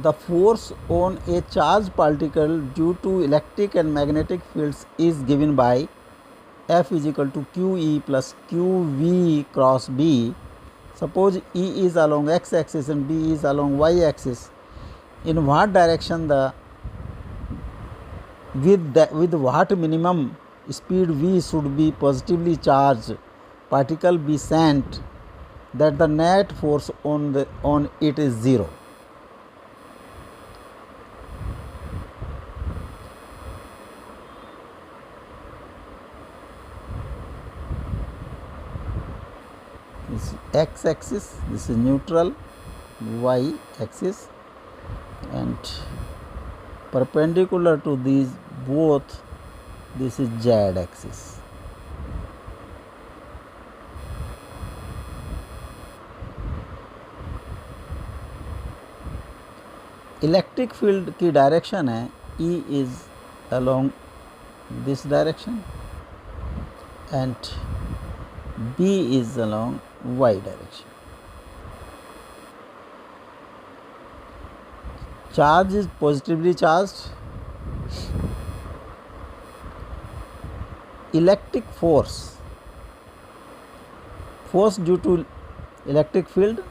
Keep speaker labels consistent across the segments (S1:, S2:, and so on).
S1: The force on a charged particle due to electric and magnetic fields is given by F is equal to QE plus QV cross B. Suppose E is along x axis and B is along y axis. In what direction with what minimum speed V should be positively charged particle be sent that the net force on it is 0. This is x axis, this is neutral, y axis, and perpendicular to these both, this is z axis. Electric field की direction है E is along this direction and B is along y direction. Charge is positively charged. Electric force due to electric field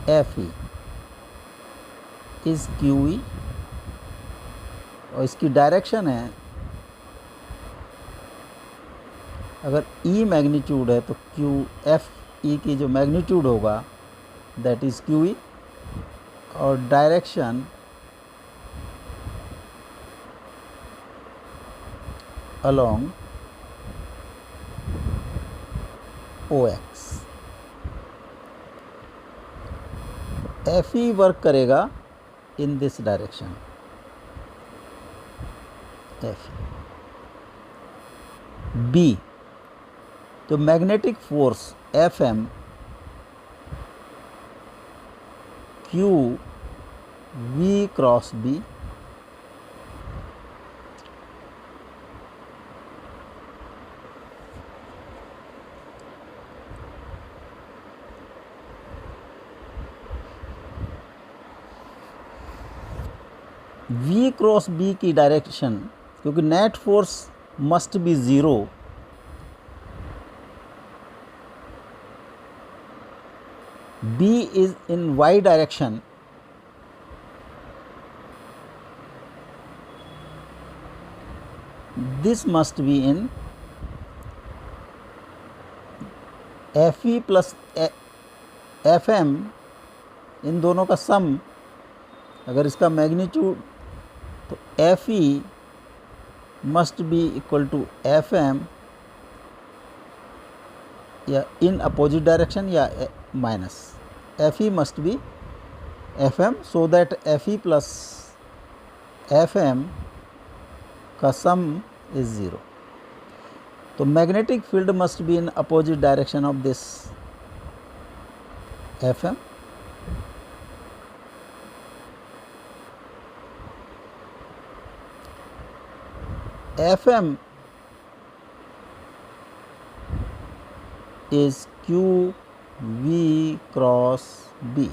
S1: Fe is QE और इसकी direction है, अगर E magnitude है तो QFE की जो मैग्नीट्यूड होगा दैट इज़ QE और direction along OX. FE work करेगा in this direction. F. B. तो magnetic force FM Q V cross B V cross B की डायरेक्शन, क्योंकि net force must be 0, B is in y direction, this must be in Fe plus FM, इन दोनों का sum, अगर इसका magnitude तो Fe must be equal to FM या in opposite direction या minus. Fe must be FM so that Fe plus FM का sum is 0. तो magnetic field must be in opposite direction of this FM. FM is QV cross B.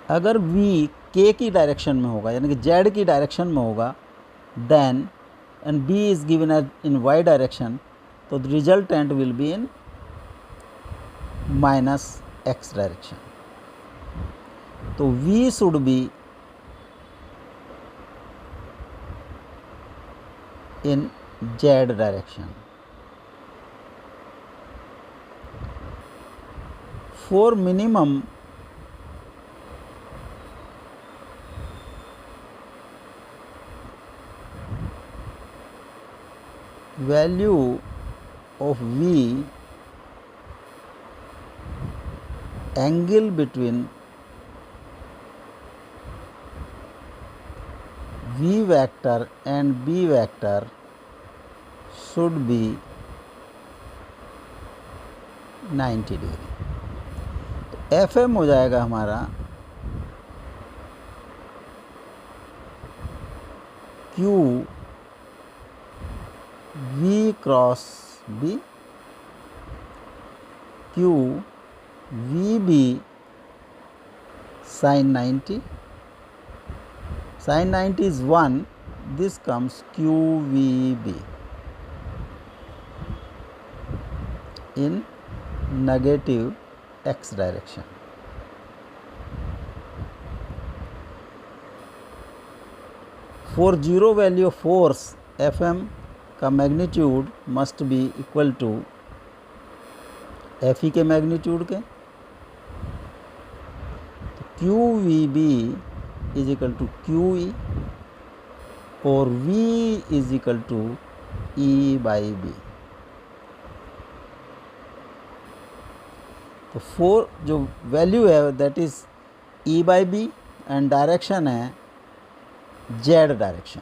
S1: अगर V K की direction में होगा यानी कि Z की direction में होगा then and B is given as in Y direction, तो the resultant will be in minus X direction. तो V should be in Z direction. For minimum value of V, angle between V vector and B vector should be 90 degree. तो FM हो जाएगा हमारा Q V cross B, Q VB sin 90, sin 90 is 1, this comes QVB in negative x direction. For zero value of force Fm का magnitude must be equal to Fe के magnitude के, तो QVB is equal to QE और V is equal to E by B। तो फोर जो value है that is E by B and direction है Z डायरेक्शन।